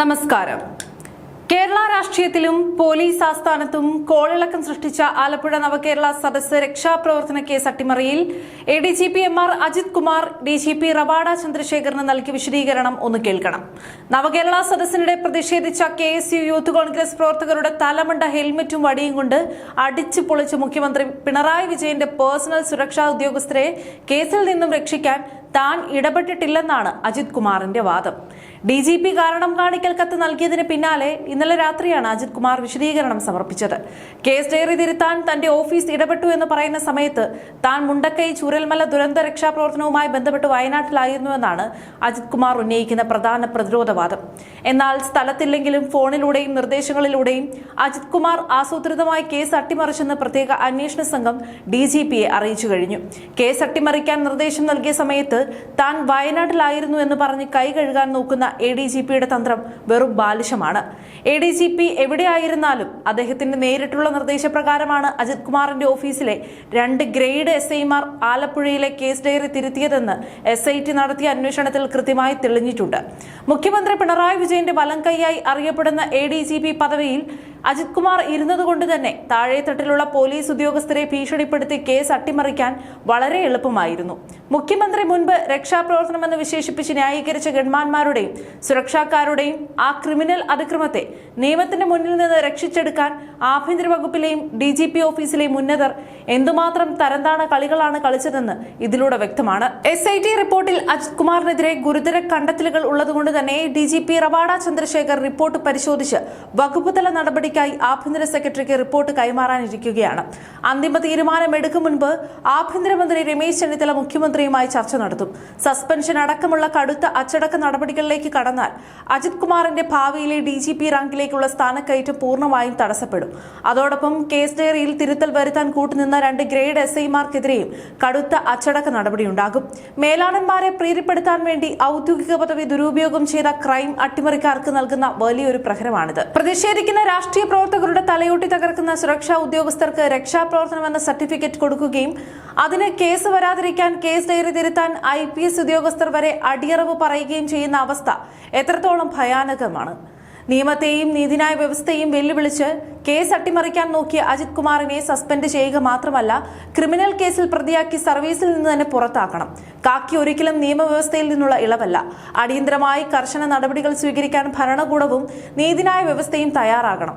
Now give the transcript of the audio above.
നമസ്കാരം. കേരള രാഷ്ട്രീയത്തിലും പോലീസ് ആസ്ഥാനത്തും കോളിളക്കം സൃഷ്ടിച്ച ആലപ്പുഴ നവകേരള സദസ്സ് രക്ഷാപ്രവർത്തന കേസ് അട്ടിമറിയിൽ ADGP MR Ajith Kumar DGP Ravada ചന്ദ്രശേഖറിന് നൽകിയ വിശദീകരണം ഒന്ന് കേൾക്കണം. നവകേരള സദസ്സിനിടെ പ്രതിഷേധിച്ച KSU യൂത്ത് കോൺഗ്രസ് പ്രവർത്തകരുടെ തലമണ്ട ഹെൽമറ്റും വടിയും കൊണ്ട് അടിച്ചു പൊളിച്ച് മുഖ്യമന്ത്രി പിണറായി വിജയന്റെ പേഴ്സണൽ സുരക്ഷാ ഉദ്യോഗസ്ഥരെ കേസിൽ നിന്നും രക്ഷിക്കാൻ താൻ ഇടപെട്ടിട്ടില്ലെന്നാണ് അജിത് കുമാറിന്റെ വാദം. DGP കാരണം കാണിക്കൽ കത്ത് നൽകിയതിന് പിന്നാലെ ഇന്നലെ രാത്രിയാണ് അജിത് കുമാർ വിശദീകരണം സമർപ്പിച്ചത്. കേസ് ഡയറി തിരുത്താൻ തന്റെ ഓഫീസ് ഇടപെട്ടു എന്ന് പറയുന്ന സമയത്ത് താൻ മുണ്ടക്കൈ ചൂരൽമല ദുരന്ത രക്ഷാപ്രവർത്തനവുമായി ബന്ധപ്പെട്ട് വയനാട്ടിലായിരുന്നുവെന്നാണ് അജിത് കുമാർ ഉന്നയിക്കുന്ന പ്രധാന പ്രതിരോധവാദം. എന്നാൽ സ്ഥലത്തില്ലെങ്കിലും ഫോണിലൂടെയും നിർദ്ദേശങ്ങളിലൂടെയും അജിത് കുമാർ ആസൂത്രിതമായി കേസ് അട്ടിമറിച്ചെന്ന് പ്രത്യേക അന്വേഷണ സംഘം DGPയെ അറിയിച്ചു കഴിഞ്ഞു. കേസ് അട്ടിമറിക്കാൻ നിർദ്ദേശം നൽകിയ സമയത്ത് താൻ വയനാട്ടിലായിരുന്നു എന്ന് പറഞ്ഞ് കൈ കഴുകാൻ നോക്കുന്ന ADGPയുടെ തന്ത്രം വെറും ബാലിശമാണ്. ADGP എവിടെയായിരുന്നാലും അദ്ദേഹത്തിന്റെ നേരിട്ടുള്ള നിർദ്ദേശപ്രകാരമാണ് അജിത് കുമാറിന്റെ ഓഫീസിലെ 2 ഗ്രേഡ് SIമാർ ആലപ്പുഴയിലെ കേസ് ഡയറി തിരുത്തിയതെന്ന് SIT നടത്തിയ അന്വേഷണത്തിൽ കൃത്യമായി തെളിഞ്ഞിട്ടുണ്ട്. മുഖ്യമന്ത്രി പിണറായി വിജയന്റെ വലം കൈയായി അറിയപ്പെടുന്ന ADGP പദവിയിൽ അജിത് കുമാർ ഇരുന്നതുകൊണ്ട് തന്നെ താഴെത്തട്ടിലുള്ള പോലീസ് ഉദ്യോഗസ്ഥരെ ഭീഷണിപ്പെടുത്തി കേസ് അട്ടിമറിക്കാൻ വളരെ എളുപ്പമായിരുന്നു. മുഖ്യമന്ത്രി മുൻപ് രക്ഷാപ്രവർത്തനമെന്ന് വിശേഷിപ്പിച്ച് ന്യായീകരിച്ച ഗൺമാന്മാരുടെയും സുരക്ഷാക്കാരുടെയും ആ ക്രിമിനൽ അതിക്രമത്തെ നിയമത്തിന്റെ മുന്നിൽ നിന്ന് രക്ഷിച്ചെടുക്കാൻ ആഭ്യന്തര വകുപ്പിലെയും DGP ഓഫീസിലെയും ഉന്നതർ എന്തുമാത്രം തരംതാണ കളികളാണ് കളിച്ചതെന്ന് ഇതിലൂടെ വ്യക്തമാണ്. SIT റിപ്പോർട്ടിൽ അജിത് കുമാറിനെതിരെ ഗുരുതര കണ്ടെത്തലുകൾ ഉള്ളതുകൊണ്ട് തന്നെ DGP റവാഡ ചന്ദ്രശേഖർ റിപ്പോർട്ട് പരിശോധിച്ച് വകുപ്പുതല നടപടിക്കായി ആഭ്യന്തര സെക്രട്ടറിക്ക് റിപ്പോർട്ട് കൈമാറാനിരിക്കുകയാണ്. അന്തിമ തീരുമാനമെടുക്കും മുൻപ് ആഭ്യന്തരമന്ത്രി രമേശ് ചെന്നിത്തല മുഖ്യമന്ത്രിയുമായി ചർച്ച നടത്തും. സസ്പെൻഷൻ അടക്കമുള്ള കടുത്ത അച്ചടക്ക നടപടികളിലേക്ക് കടന്നാൽ അജിത് കുമാറിന്റെ ഭാവിയിലെ DGP റാങ്കിലേക്കുള്ള സ്ഥാനക്കയറ്റം പൂർണ്ണമായും തടസ്സപ്പെടും. അതോടൊപ്പം കേസ് ഡയറിയിൽ തിരുത്തൽ വരുത്താൻ കൂട്ടുനിന്ന 2 ഗ്രേഡ് SIമാർക്കെതിരെയും കടുത്ത അച്ചടക്ക നടപടിയുണ്ടാകും. മേലാളന്മാരെ പ്രീതിപ്പെടുത്താൻ വേണ്ടി ഔദ്യോഗിക പദവി ദുരുപയോഗം ചെയ്ത ക്രൈം അട്ടിമറിക്കാർക്ക് നൽകുന്ന വലിയൊരു പ്രഹരമാണിത്. പ്രതിഷേധിക്കുന്ന രാഷ്ട്രീയ പ്രവർത്തകരുടെ തലയോട്ടി തകർക്കുന്ന സുരക്ഷാ ഉദ്യോഗസ്ഥർക്ക് രക്ഷാപ്രവർത്തനമെന്ന സർട്ടിഫിക്കറ്റ് കൊടുക്കുകയും അതിന് കേസ് വരാതിരിക്കാൻ കേസ് ഡയറി തിരുത്താൻ IPS ഉദ്യോഗസ്ഥർ വരെ അടിയറവ് പറയുകയും ചെയ്യുന്ന അവസ്ഥ എത്രത്തോളം ഭയാനകമാണ്. നിയമത്തെയും നീതിന്യായ വ്യവസ്ഥയെയും വെല്ലുവിളിച്ച് കേസ് അട്ടിമറിക്കാൻ നോക്കിയ അജിത് കുമാറിനെ സസ്പെൻഡ് ചെയ്യുക മാത്രമല്ല ക്രിമിനൽ കേസിൽ പ്രതിയാക്കി സർവീസിൽ നിന്ന് തന്നെ പുറത്താക്കണം. കാക്കി ഒരിക്കലും നിയമവ്യവസ്ഥയിൽ നിന്നുള്ള ഇളവല്ല. അടിയന്തരമായി കർശന നടപടികൾ സ്വീകരിക്കാൻ ഭരണകൂടവും നീതിന്യായ വ്യവസ്ഥയും തയ്യാറാകണം.